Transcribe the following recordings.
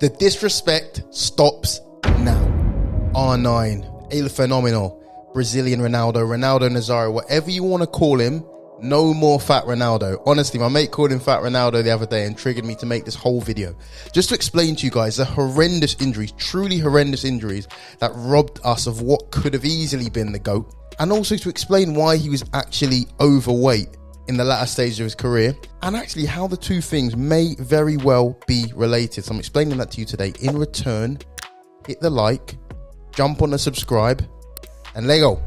The disrespect stops now. R9, El Phenomenal, Brazilian Ronaldo, Ronaldo Nazario, whatever you want to call him, no more Fat Ronaldo. Honestly, my mate called him Fat Ronaldo the other day and triggered me to make this whole video. Just to explain to you guys the horrendous injuries, truly horrendous injuries that robbed us of what could have easily been the GOAT. And also to explain why he was actually overweight in the latter stage of his career, and actually how the two things may very well be related. So I'm explaining that to you today. In return, hit the like, jump on the subscribe, and let go.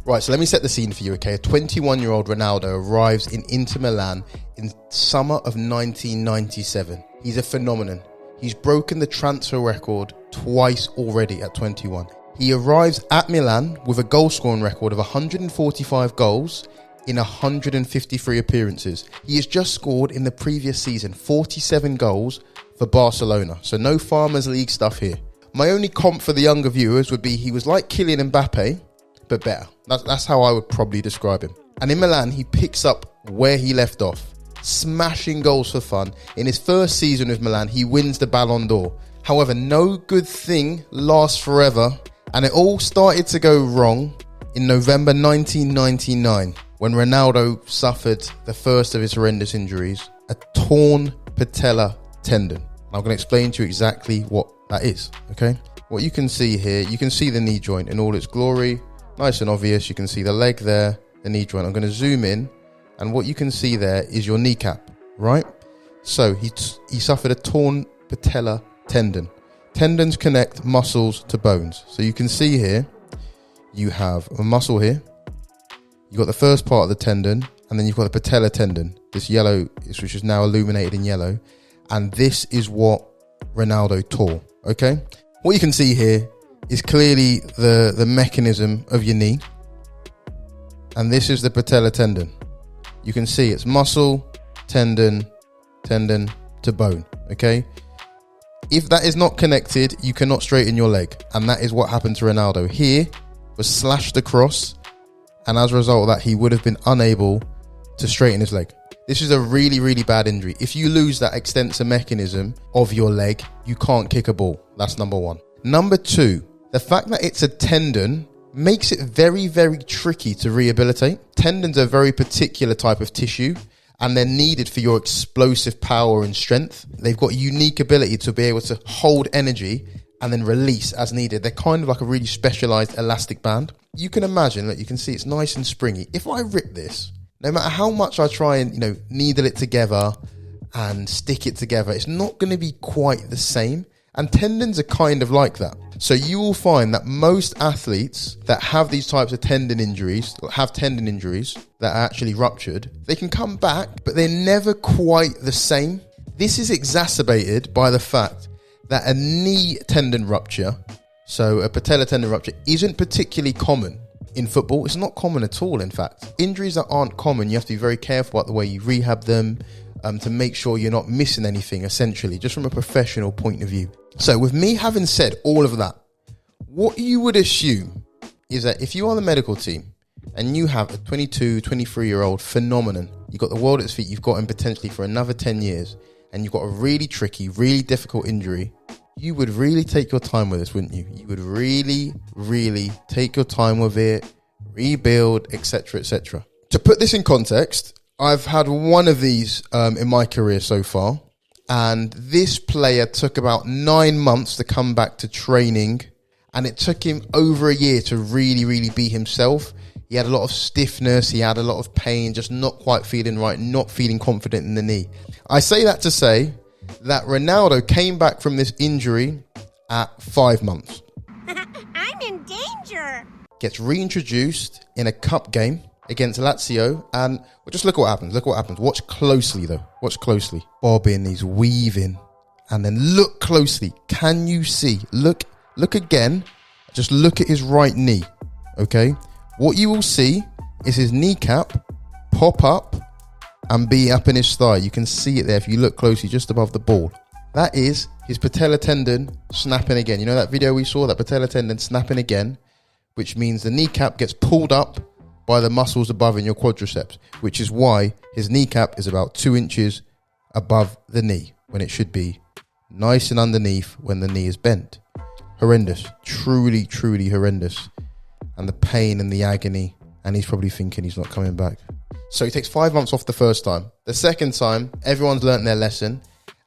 Right, so let me set the scene for you, okay? A 21-year-old Ronaldo arrives in Inter Milan in summer of 1997. He's a phenomenon. He's broken the transfer record twice already at 21. He arrives at Milan with a goal-scoring record of 145 goals in 153 appearances. He has just scored in the previous season 47 goals for Barcelona. So no Farmers League stuff here. My only comp for the younger viewers would be he was like Kylian Mbappe, but better. That's how I would probably describe him. And in Milan, he picks up where he left off, smashing goals for fun. In his first season with Milan, he wins the Ballon d'Or. However, no good thing lasts forever, and it all started to go wrong in November 1999. When Ronaldo suffered the first of his horrendous injuries, a torn patella tendon. I'm going to explain to you exactly what that is, okay? What you can see here, you can see the knee joint in all its glory. Nice and obvious. You can see the leg there, the knee joint. I'm going to zoom in, and what you can see there is your kneecap, right? So he suffered a torn patella tendon. Tendons connect muscles to bones. So you can see here, you have a muscle here. You've got the first part of the tendon, and then you've got the patella tendon, this yellow, which is now illuminated in yellow. And this is what Ronaldo tore, okay? What you can see here is clearly the mechanism of your knee. And this is the patella tendon. You can see it's muscle, tendon, tendon to bone, okay? If that is not connected, you cannot straighten your leg. And that is what happened to Ronaldo. Here was slashed across, and as a result of that, he would have been unable to straighten his leg. This is a really, really bad injury. If you lose that extensor mechanism of your leg, you can't kick a ball. That's number one. Number two, the fact that it's a tendon makes it very, very tricky to rehabilitate. Tendons are a very particular type of tissue, and they're needed for your explosive power and strength. They've got a unique ability to be able to hold energy and then release as needed. They're kind of like a really specialized elastic band. You can imagine that you can see it's nice and springy. If I rip this, no matter how much I try and, needle it together and stick it together, it's not going to be quite the same. And tendons are kind of like that. So you will find that most athletes that have these types of tendon injuries that are actually ruptured, they can come back, but they're never quite the same. This is exacerbated by the fact that a knee tendon rupture, so a patella tendon rupture, isn't particularly common in football. It's not common at all, in fact. Injuries that aren't common, you have to be very careful about the way you rehab them to make sure you're not missing anything, essentially, just from a professional point of view. So with me having said all of that, what you would assume is that if you are the medical team and you have a 22, 23-year-old phenomenon, you've got the world at his feet, you've got him potentially for another 10 years, and you've got a really tricky, really difficult injury, you would really take your time with this, wouldn't you? You would really, really take your time with it, rebuild, etc., etc. To put this in context, I've had one of these in my career so far, and this player took about 9 months to come back to training, and it took him over a year to really, really be himself. He had a lot of stiffness, he had a lot of pain, just not quite feeling right, not feeling confident in the knee. I say that to say that Ronaldo came back from this injury at 5 months. I'm in danger. Gets reintroduced in a cup game against Lazio, and just look what happens. Look what happens. Watch closely, though. Watch closely. Bobbing, he's weaving, and then look closely. Can you see? Look again. Just look at his right knee. Okay. What you will see is his kneecap pop up and be up in his thigh. You can see it there if you look closely, just above the ball. That is his patella tendon snapping again. You know that video we saw, that patella tendon snapping again, which means the kneecap gets pulled up by the muscles above in your quadriceps, which is why his kneecap is about 2 inches above the knee when it should be nice and underneath when the knee is bent. Horrendous. Truly, truly horrendous. And the pain and the agony. And he's probably thinking he's not coming back. So he takes 5 months off the first time. The second time, everyone's learnt their lesson.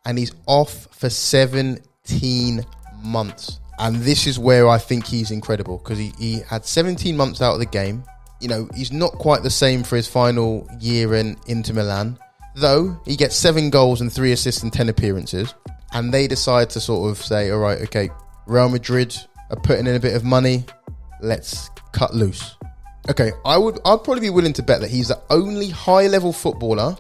And he's off for 17 months. And this is where I think he's incredible. Because he had 17 months out of the game. You know, he's not quite the same for his final year in Inter Milan. Though, he gets 7 goals and 3 assists in 10 appearances. And they decide to sort of say, all right, okay, Real Madrid are putting in a bit of money. Let's cut loose. Okay, I'd probably be willing to bet that he's the only high-level footballer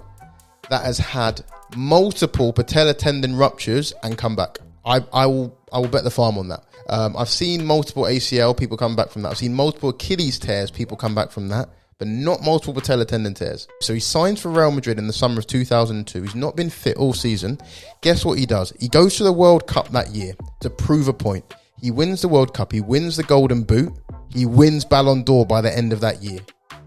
that has had multiple patella tendon ruptures and come back. I will bet the farm on that. I've seen multiple ACL people come back from that. I've seen multiple Achilles tears people come back from that, but not multiple patella tendon tears. So he signs for Real Madrid in the summer of 2002. He's not been fit all season. Guess what he does? He goes to the World Cup that year to prove a point. He wins the World Cup. He wins the Golden Boot. He wins Ballon d'Or by the end of that year.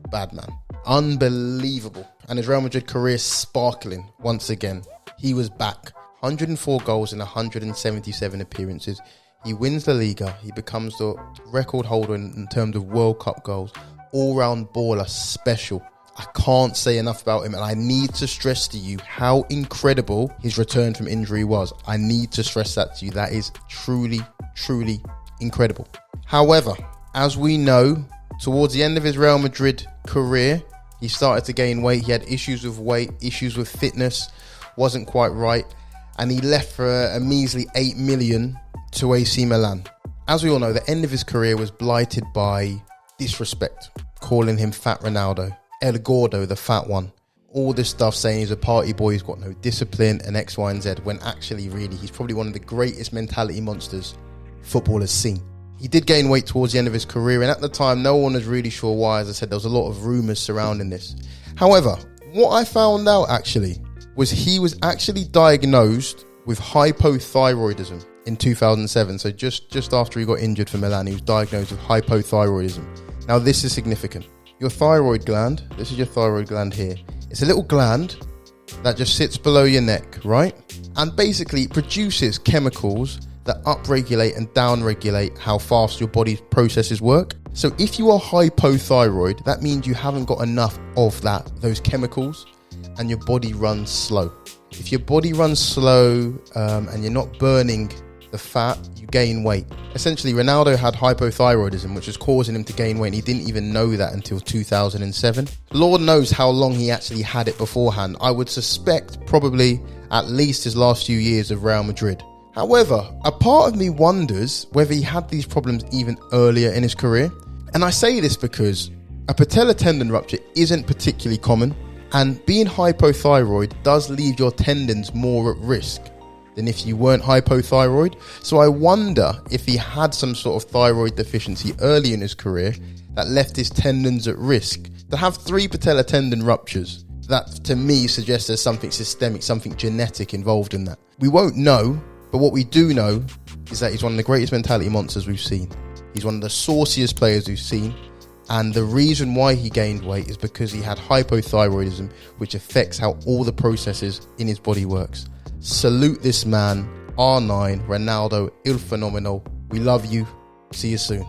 Bad man. Unbelievable. And his Real Madrid career sparkling once again. He was back. 104 goals in 177 appearances. He wins the Liga. He becomes the record holder in terms of World Cup goals. All-round baller, special. I can't say enough about him, and I need to stress to you how incredible his return from injury was. I need to stress that to you. That is truly, truly incredible. However, as we know, towards the end of his Real Madrid career, he started to gain weight. He had issues with weight, issues with fitness, wasn't quite right, and he left for a measly 8 million to AC Milan. As we all know, the end of his career was blighted by disrespect, calling him Fat Ronaldo, El Gordo, the fat one. All this stuff saying he's a party boy, he's got no discipline and X, Y and Z, when actually really he's probably one of the greatest mentality monsters football has seen. He did gain weight towards the end of his career, and at the time no one was really sure why. As I said, there was a lot of rumours surrounding this. However, what I found out actually was he was actually diagnosed with hypothyroidism in 2007. So just after he got injured for Milan, he was diagnosed with hypothyroidism. Now this is significant. Your thyroid gland, this is your thyroid gland here. It's a little gland that just sits below your neck, right? And basically it produces chemicals that upregulate and downregulate how fast your body's processes work. So if you are hypothyroid, that means you haven't got enough of those chemicals, and your body runs slow. If your body runs slow and you're not burning the fat, you gain weight. Essentially, Ronaldo had hypothyroidism, which was causing him to gain weight, and he didn't even know that until 2007. Lord knows how long he actually had it beforehand. I would suspect probably at least his last few years of Real Madrid. However, a part of me wonders whether he had these problems even earlier in his career. And I say this because a patella tendon rupture isn't particularly common, and being hypothyroid does leave your tendons more at risk than if you weren't hypothyroid. So I wonder if he had some sort of thyroid deficiency early in his career that left his tendons at risk. To have 3 patella tendon ruptures, that to me suggests there's something systemic, something genetic involved in that. We won't know, but what we do know is that he's one of the greatest mentality monsters we've seen. He's one of the sauciest players we've seen. And the reason why he gained weight is because he had hypothyroidism, which affects how all the processes in his body works. Salute this man, R9, Ronaldo, Il Fenomeno. We love you. See you soon.